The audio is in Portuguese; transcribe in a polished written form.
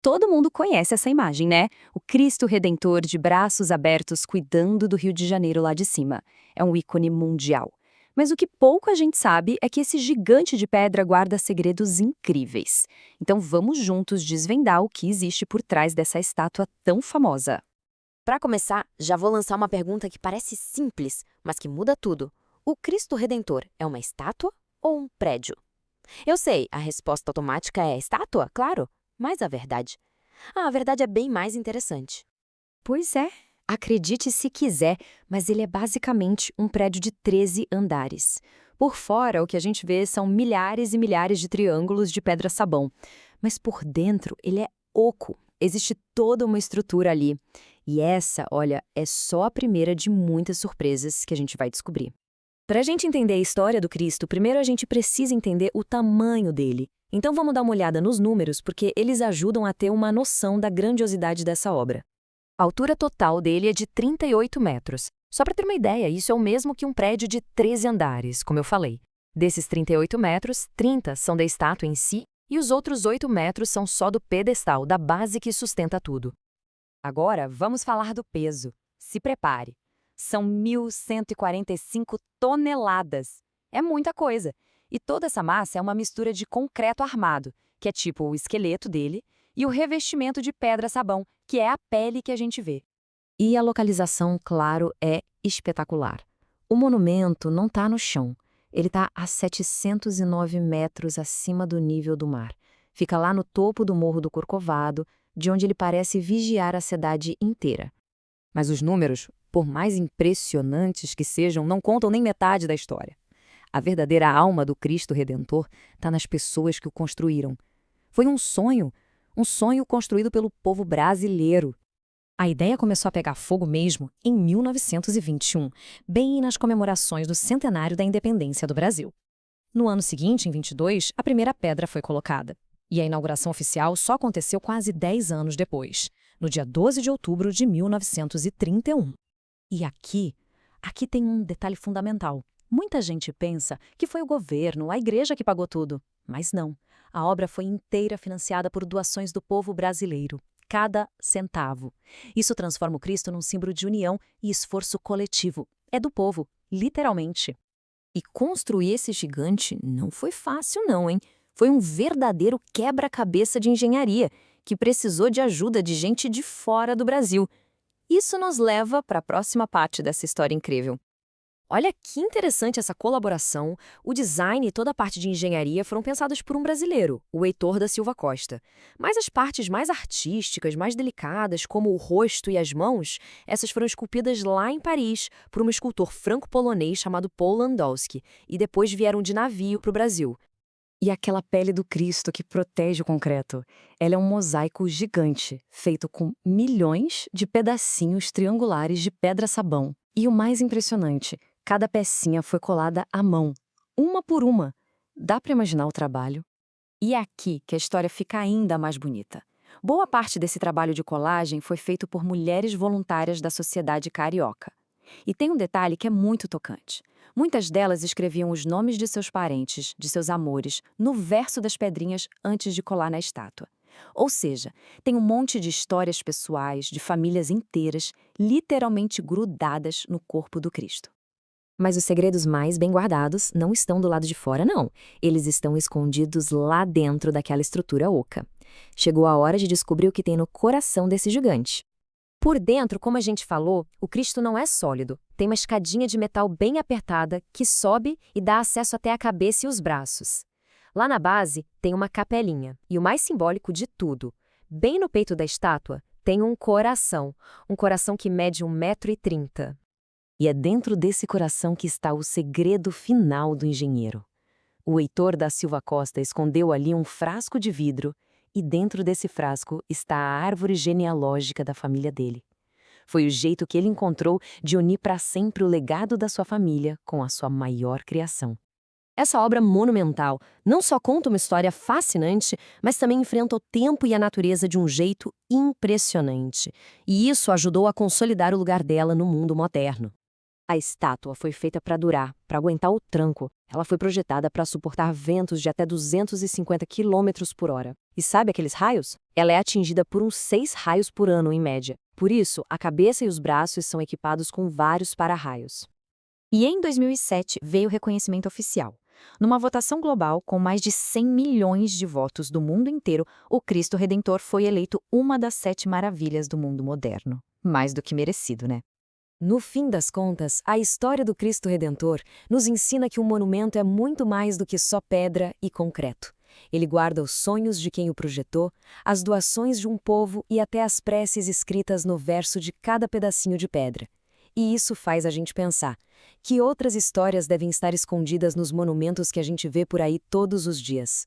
Todo mundo conhece essa imagem, né? O Cristo Redentor de braços abertos cuidando do Rio de Janeiro lá de cima. É um ícone mundial. Mas o que pouco a gente sabe é que esse gigante de pedra guarda segredos incríveis. Então vamos juntos desvendar o que existe por trás dessa estátua tão famosa. Para começar, já vou lançar uma pergunta que parece simples, mas que muda tudo. O Cristo Redentor é uma estátua ou um prédio? Eu sei, a resposta automática é estátua, claro, mas a verdade? A verdade é bem mais interessante. Pois é, acredite se quiser, mas ele é basicamente um prédio de 13 andares. Por fora, o que a gente vê são milhares e milhares de triângulos de pedra-sabão. Mas por dentro, ele é oco. Existe toda uma estrutura ali. E essa, olha, é só a primeira de muitas surpresas que a gente vai descobrir. Para a gente entender a história do Cristo, primeiro a gente precisa entender o tamanho dele. Então vamos dar uma olhada nos números, porque eles ajudam a ter uma noção da grandiosidade dessa obra. A altura total dele é de 38 metros. Só para ter uma ideia, isso é o mesmo que um prédio de 13 andares, como eu falei. Desses 38 metros, 30 são da estátua em si e os outros 8 metros são só do pedestal, da base que sustenta tudo. Agora, vamos falar do peso. Se prepare. São 1.145 toneladas. É muita coisa. E toda essa massa é uma mistura de concreto armado, que é tipo o esqueleto dele, e o revestimento de pedra-sabão, que é a pele que a gente vê. E a localização, claro, é espetacular. O monumento não está no chão. Ele está a 709 metros acima do nível do mar. Fica lá no topo do Morro do Corcovado, de onde ele parece vigiar a cidade inteira. Mas os números, por mais impressionantes que sejam, não contam nem metade da história. A verdadeira alma do Cristo Redentor está nas pessoas que o construíram. Foi um sonho construído pelo povo brasileiro. A ideia começou a pegar fogo mesmo em 1921, bem nas comemorações do centenário da independência do Brasil. No ano seguinte, em 22, a primeira pedra foi colocada. E a inauguração oficial só aconteceu quase 10 anos depois, no dia 12 de outubro de 1931. E aqui tem um detalhe fundamental. Muita gente pensa que foi o governo, a igreja que pagou tudo. Mas não. A obra foi inteira financiada por doações do povo brasileiro. Cada centavo. Isso transforma o Cristo num símbolo de união e esforço coletivo. É do povo, literalmente. E construir esse gigante não foi fácil não, hein? Foi um verdadeiro quebra-cabeça de engenharia, que precisou de ajuda de gente de fora do Brasil. Isso nos leva para a próxima parte dessa história incrível. Olha que interessante essa colaboração. O design e toda a parte de engenharia foram pensados por um brasileiro, o Heitor da Silva Costa. Mas as partes mais artísticas, mais delicadas, como o rosto e as mãos, essas foram esculpidas lá em Paris por um escultor franco-polonês chamado Paul Landowski, e depois vieram de navio para o Brasil. E aquela pele do Cristo que protege o concreto. Ela é um mosaico gigante, feito com milhões de pedacinhos triangulares de pedra-sabão. E o mais impressionante, cada pecinha foi colada à mão, uma por uma. Dá para imaginar o trabalho? E é aqui que a história fica ainda mais bonita. Boa parte desse trabalho de colagem foi feito por mulheres voluntárias da sociedade carioca. E tem um detalhe que é muito tocante. Muitas delas escreviam os nomes de seus parentes, de seus amores, no verso das pedrinhas antes de colar na estátua. Ou seja, tem um monte de histórias pessoais, de famílias inteiras, literalmente grudadas no corpo do Cristo. Mas os segredos mais bem guardados não estão do lado de fora, não. Eles estão escondidos lá dentro daquela estrutura oca. Chegou a hora de descobrir o que tem no coração desse gigante. Por dentro, como a gente falou, o Cristo não é sólido. Tem uma escadinha de metal bem apertada que sobe e dá acesso até a cabeça e os braços. Lá na base tem uma capelinha. E o mais simbólico de tudo, bem no peito da estátua, tem um coração que mede 1,30 m. E é dentro desse coração que está o segredo final do engenheiro. O Heitor da Silva Costa escondeu ali um frasco de vidro e dentro desse frasco está a árvore genealógica da família dele. Foi o jeito que ele encontrou de unir para sempre o legado da sua família com a sua maior criação. Essa obra monumental não só conta uma história fascinante, mas também enfrenta o tempo e a natureza de um jeito impressionante. E isso ajudou a consolidar o lugar dela no mundo moderno. A estátua foi feita para durar, para aguentar o tranco. Ela foi projetada para suportar ventos de até 250 km/h. E sabe aqueles raios? Ela é atingida por uns 6 raios por ano, em média. Por isso, a cabeça e os braços são equipados com vários para-raios. E em 2007 veio o reconhecimento oficial. Numa votação global com mais de 100 milhões de votos do mundo inteiro, o Cristo Redentor foi eleito uma das 7 maravilhas do mundo moderno. Mais do que merecido, né? No fim das contas, a história do Cristo Redentor nos ensina que um monumento é muito mais do que só pedra e concreto. Ele guarda os sonhos de quem o projetou, as doações de um povo e até as preces escritas no verso de cada pedacinho de pedra. E isso faz a gente pensar: que outras histórias devem estar escondidas nos monumentos que a gente vê por aí todos os dias?